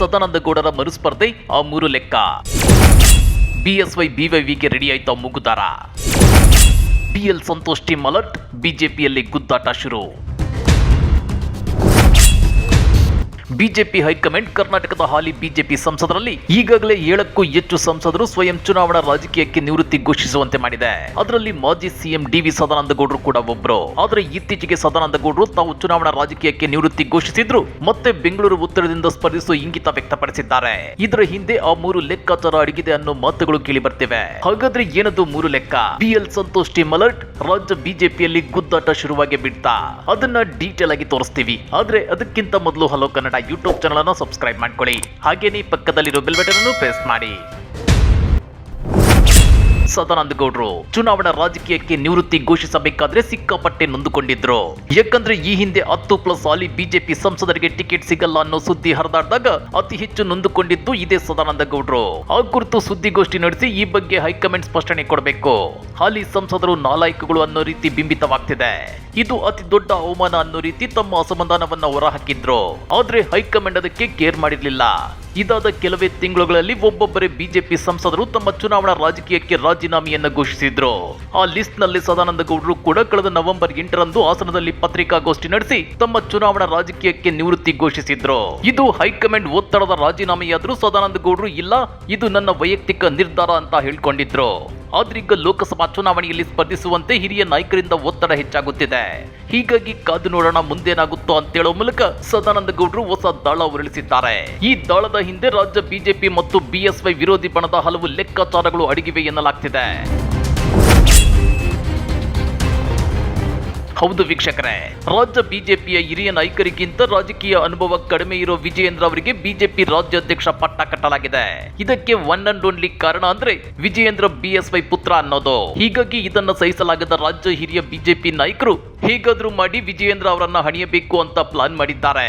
ಸದಾನಂದಗೌಡರ ಮರುಸ್ಪರ್ಧೆ ಆ 3 ಲೆಕ್ಕ. BSY ಬಿವೈವಿಗೆ ready ಆಯ್ತಾ ಮುಗುದಾರ. ಬಿಎಲ್ ಸಂತೋಷ್ ಟೀಮ್ ಅಲರ್ಟ್, ಬಿಜೆಪಿಯಲ್ಲಿ ಗುದ್ದಾಟ ಶುರು. ಬಿಜೆಪಿ ಹೈಕಮಾಂಡ್ ಕರ್ನಾಟಕದ ಹಾಲಿ ಬಿಜೆಪಿ ಸಂಸದರಲ್ಲಿ ಈಗಾಗಲೇ 7ಕ್ಕೂ ಹೆಚ್ಚು ಸಂಸದರು ಸ್ವಯಂ ಚುನಾವಣಾ ರಾಜಕೀಯಕ್ಕೆ ನಿವೃತ್ತಿ ಘೋಷಿಸುವಂತೆ ಮಾಡಿದೆ. ಅದರಲ್ಲಿ ಮಾಜಿ ಸಿಎಂ ಡಿ.ವಿ. ಸದಾನಂದಗೌಡರು ಕೂಡ ಒಬ್ಬರು. ಆದರೆ ಇತ್ತೀಚೆಗೆ ಸದಾನಂದಗೌಡರು ತಾವು ಚುನಾವಣಾ ರಾಜಕೀಯಕ್ಕೆ ನಿವೃತ್ತಿ ಘೋಷಿಸಿದ್ರು ಮತ್ತೆ ಬೆಂಗಳೂರು ಉತ್ತರದಿಂದ ಸ್ಪರ್ಧಿಸುವ ಇಂಗಿತ ವ್ಯಕ್ತಪಡಿಸಿದ್ದಾರೆ. ಇದರ ಹಿಂದೆ ಆ 3 ಲೆಕ್ಕಾಚಾರ ಅಡಗಿದೆ ಅನ್ನೋ ಮಾತುಗಳು ಕೇಳಿ ಬರ್ತಿವೆ. ಹಾಗಾದ್ರೆ ಏನದು 3 ಲೆಕ್ಕ? ಬಿಎಲ್ ಸಂತೋಷ್ ಟೀಮ್ ಅಲರ್ಟ್, ರಾಜ್ಯ ಬಿಜೆಪಿಯಲ್ಲಿ ಗುದ್ದಾಟ ಶುರುವಾಗಿ ಬಿಡ್ತಾ, ಅದನ್ನ ಡೀಟೇಲ್ ಆಗಿ ತೋರಿಸ್ತೀವಿ. ಆದ್ರೆ ಅದಕ್ಕಿಂತ ಮೊದಲು ಹಲೋ ಕನ್ನಡ ಯೂಟ್ಯೂಬ್ ಚಾನಲ್ ಅನ್ನು ಸಬ್ಸ್ಕ್ರೈಬ್ ಮಾಡ್ಕೊಳ್ಳಿ. ಹಾಗೇನೇ ಪಕ್ಕದಲ್ಲಿರೋ ಬೆಲ್ ಬಟನ್ ಅನ್ನು ಪ್ರೆಸ್ ಮಾಡಿ. ಸದಾನಂದಗೌಡರು ಚುನಾವಣಾ ರಾಜಕೀಯಕ್ಕೆ ನಿವೃತ್ತಿ ಘೋಷಿಸಬೇಕಾದ್ರೆ ಸಿಕ್ಕಾಪಟ್ಟೆ ನೊಂದುಕೊಂಡಿದ್ರು. ಯಾಕಂದ್ರೆ ಈ ಹಿಂದೆ 10+ ಹಾಲಿ ಬಿಜೆಪಿ ಸಂಸದರಿಗೆ ಟಿಕೆಟ್ ಸಿಗಲ್ಲ ಅನ್ನೋ ಸುದ್ದಿ ಹರಿದಾಡಿದಾಗ ಅತಿ ಹೆಚ್ಚು ನೊಂದುಕೊಂಡಿದ್ದು ಇದೇ ಸದಾನಂದಗೌಡರು. ಆ ಕುರಿತು ಸುದ್ದಿಗೋಷ್ಠಿ ನಡೆಸಿ ಈ ಬಗ್ಗೆ ಹೈಕಮಾಂಡ್ ಸ್ಪಷ್ಟನೆ ಕೊಡಬೇಕು. ಹಾಲಿ ಸಂಸದರು ನಾಲಾಯಕಗಳು ಅನ್ನೋ ರೀತಿ ಬಿಂಬಿತವಾಗ್ತಿದೆ. ಇದು ಅತಿ ದೊಡ್ಡ ಅವಮಾನ ಅನ್ನೋ ರೀತಿ ತಮ್ಮ ಅಸಮಾಧಾನವನ್ನ ಹೊರಹಾಕಿದ್ರು. ಆದ್ರೆ ಹೈಕಮಾಂಡ್ ಅದಕ್ಕೆ ಕೇರ್ ಮಾಡಿರ್ಲಿಲ್ಲ. ಇದಾದ ಕೆಲವೇ ತಿಂಗಳುಗಳಲ್ಲಿ ಒಬ್ಬೊಬ್ಬರೇ ಬಿಜೆಪಿ ಸಂಸದರು ತಮ್ಮ ಚುನಾವಣಾ ರಾಜಕೀಯಕ್ಕೆ ರಾಜೀನಾಮೆಯನ್ನ ಘೋಷಿಸಿದ್ರು. ಆ ಲಿಸ್ಟ್ ನಲ್ಲಿ ಸದಾನಂದಗೌಡರು ಕೂಡ ಕಳೆದ ನವೆಂಬರ್ 8ರಂದು ಹಾಸನದಲ್ಲಿ ಪತ್ರಿಕಾಗೋಷ್ಠಿ ನಡೆಸಿ ತಮ್ಮ ಚುನಾವಣಾ ರಾಜಕೀಯಕ್ಕೆ ನಿವೃತ್ತಿ ಘೋಷಿಸಿದ್ರು. ಇದು ಹೈಕಮಾಂಡ್ ಒತ್ತಡದ ರಾಜೀನಾಮೆಯಾದ್ರೂ ಸದಾನಂದಗೌಡರು ಇಲ್ಲ, ಇದು ನನ್ನ ವೈಯಕ್ತಿಕ ನಿರ್ಧಾರ ಅಂತ ಹೇಳ್ಕೊಂಡಿದ್ರು. ಆದ್ರೀಗ ಲೋಕಸಭಾ ಚುನಾವಣೆಯಲ್ಲಿ ಸ್ಪರ್ಧಿಸುವಂತೆ ಹಿರಿಯ ನಾಯಕರಿಂದ ಒತ್ತಡ ಹೆಚ್ಚಾಗುತ್ತಿದೆ. ಹೀಗಾಗಿ ಕಾದು ನೋಡೋಣ ಮುಂದೇನಾಗುತ್ತೋ ಅಂತೇಳೋ ಮೂಲಕ ಸದಾನಂದಗೌಡರು ಹೊಸ ದಾಳ ಉರುಳಿಸಿದ್ದಾರೆ. ಈ ದಾಳದ ಹಿಂದೆ ರಾಜ್ಯ ಬಿಜೆಪಿ ಮತ್ತು ಬಿಎಸ್ವೈ ವಿರೋಧಿ ಬಣದ ಹಲವು ಲೆಕ್ಕಾಚಾರಗಳು ಅಡಗಿವೆ ಎನ್ನಲಾಗ್ತಿದೆ. ಹೌದು ವೀಕ್ಷಕರೇ, ರಾಜ್ಯ ಬಿಜೆಪಿಯ ಹಿರಿಯ ನಾಯಕರಿಗಿಂತ ರಾಜಕೀಯ ಅನುಭವ ಕಡಿಮೆ ಇರೋ ವಿಜಯೇಂದ್ರ ಅವರಿಗೆ ಬಿಜೆಪಿ ರಾಜ್ಯಾಧ್ಯಕ್ಷ ಪಟ್ಟ ಕಟ್ಟಲಾಗಿದೆ. ಇದಕ್ಕೆ ಒನ್ ಅಂಡ್ ಓನ್ಲಿ ಕಾರಣ ಅಂದ್ರೆ ವಿಜಯೇಂದ್ರ ಬಿಎಸ್ವೈ ಪುತ್ರ ಅನ್ನೋದು. ಹೀಗಾಗಿ ಇದನ್ನ ಸಹಿಸಲಾಗದ ರಾಜ್ಯ ಹಿರಿಯ ಬಿಜೆಪಿ ನಾಯಕರು ಹೇಗಾದ್ರೂ ಮಾಡಿ ವಿಜಯೇಂದ್ರ ಅವರನ್ನ ಹಣಿಯಬೇಕು ಅಂತ ಪ್ಲಾನ್ ಮಾಡಿದ್ದಾರೆ.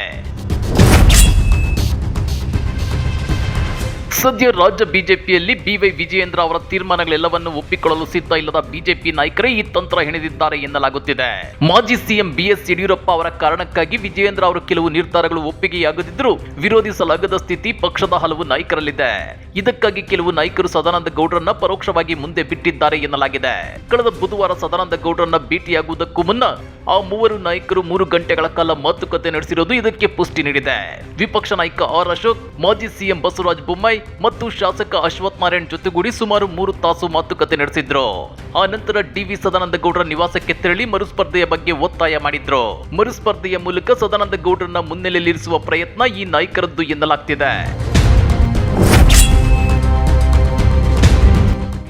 ಸದ್ಯ ರಾಜ್ಯ ಬಿಜೆಪಿಯಲ್ಲಿ ಬಿವೈ ವಿಜಯೇಂದ್ರ ಅವರ ತೀರ್ಮಾನಗಳೆಲ್ಲವನ್ನು ಒಪ್ಪಿಕೊಳ್ಳಲು ಸಿದ್ಧ ಇಲ್ಲದ ಬಿಜೆಪಿ ನಾಯಕರೇ ಈ ತಂತ್ರ ಹೆಣೆದಿದ್ದಾರೆ ಎನ್ನಲಾಗುತ್ತಿದೆ. ಮಾಜಿ ಸಿಎಂ ಬಿಎಸ್ ಯಡಿಯೂರಪ್ಪ ಅವರ ಕಾರಣಕ್ಕಾಗಿ ವಿಜಯೇಂದ್ರ ಅವರ ಕೆಲವು ನಿರ್ಧಾರಗಳು ಒಪ್ಪಿಗೆಯಾಗದಿದ್ದರೂ ವಿರೋಧಿಸಲಾಗದ ಸ್ಥಿತಿ ಪಕ್ಷದ ಹಲವು ನಾಯಕರಲ್ಲಿದೆ. ಇದಕ್ಕಾಗಿ ಕೆಲವು ನಾಯಕರು ಸದಾನಂದಗೌಡರನ್ನ ಪರೋಕ್ಷವಾಗಿ ಮುಂದೆ ಬಿಟ್ಟಿದ್ದಾರೆ ಎನ್ನಲಾಗಿದೆ. ಕಳೆದ ಬುಧವಾರ ಸದಾನಂದಗೌಡರನ್ನ ಭೇಟಿಯಾಗುವುದಕ್ಕೂ ಮುನ್ನ ಆ 3 ನಾಯಕರು 3 ಗಂಟೆಗಳ ಕಾಲ ಮಾತುಕತೆ ನಡೆಸಿರೋದು ಇದಕ್ಕೆ ಪುಷ್ಟಿ ನೀಡಿದೆ. ವಿಪಕ್ಷ ನಾಯಕ ಆರ್ ಅಶೋಕ್, ಮಾಜಿ ಸಿಎಂ ಬಸವರಾಜ ಬೊಮ್ಮಾಯಿ ಮತ್ತು ಶಾಸಕ ಅಶ್ವಥ್ ನಾರಾಯಣ್ ಜೊತೆಗೂಡಿ ಸುಮಾರು 3 ತಾಸು ಮಾತುಕತೆ ನಡೆಸಿದ್ರು. ಆ ನಂತರ ಡಿ.ವಿ. ಸದಾನಂದಗೌಡರ ನಿವಾಸಕ್ಕೆ ತೆರಳಿ ಮರುಸ್ಪರ್ಧೆಯ ಬಗ್ಗೆ ಒತ್ತಾಯ ಮಾಡಿದ್ರು. ಮರುಸ್ಪರ್ಧೆಯ ಮೂಲಕ ಸದಾನಂದಗೌಡರನ್ನ ಮುನ್ನೆಲೆಯಲ್ಲಿರಿಸುವ ಪ್ರಯತ್ನ ಈ ನಾಯಕರದ್ದು ಎನ್ನಲಾಗ್ತಿದೆ.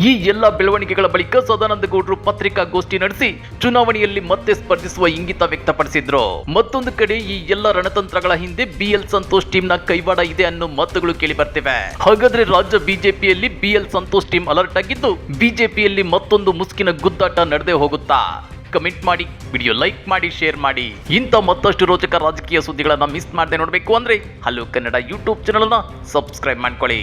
ಈ ಎಲ್ಲ ಬೆಳವಣಿಗೆಗಳ ಬಳಿಕ ಸದಾನಂದಗೌಡರು ಪತ್ರಿಕಾಗೋಷ್ಠಿ ನಡೆಸಿ ಚುನಾವಣೆಯಲ್ಲಿ ಮತ್ತೆ ಸ್ಪರ್ಧಿಸುವ ಇಂಗಿತ ವ್ಯಕ್ತಪಡಿಸಿದ್ರು. ಮತ್ತೊಂದು ಕಡೆ ಈ ಎಲ್ಲ ರಣತಂತ್ರಗಳ ಹಿಂದೆ ಬಿಎಲ್ ಸಂತೋಷ್ ಟೀಮ್ನ ಕೈವಾಡ ಇದೆ ಅನ್ನೋ ಮಾತುಗಳು ಕೇಳಿ ಬರ್ತಿವೆ. ಹಾಗಾದ್ರೆ ರಾಜ್ಯ ಬಿಜೆಪಿಯಲ್ಲಿ ಬಿಎಲ್ ಸಂತೋಷ್ ಟೀಮ್ ಅಲರ್ಟ್ ಆಗಿದ್ದು ಬಿಜೆಪಿಯಲ್ಲಿ ಮತ್ತೊಂದು ಮುಸ್ಕಿನ ಗುದ್ದಾಟ ನಡೆದೇ ಹೋಗುತ್ತಾ? ಕಮೆಂಟ್ ಮಾಡಿ, ವಿಡಿಯೋ ಲೈಕ್ ಮಾಡಿ, ಶೇರ್ ಮಾಡಿ. ಇಂಥ ಮತ್ತಷ್ಟು ರೋಚಕ ರಾಜಕೀಯ ಸುದ್ದಿಗಳನ್ನ ಮಿಸ್ ಮಾಡದೆ ನೋಡಬೇಕು ಅಂದ್ರೆ ಹಲೋ ಕನ್ನಡ ಯೂಟ್ಯೂಬ್ ಚಾನಲ್ ಅನ್ನ ಸಬ್ಸ್ಕ್ರೈಬ್ ಮಾಡ್ಕೊಳ್ಳಿ.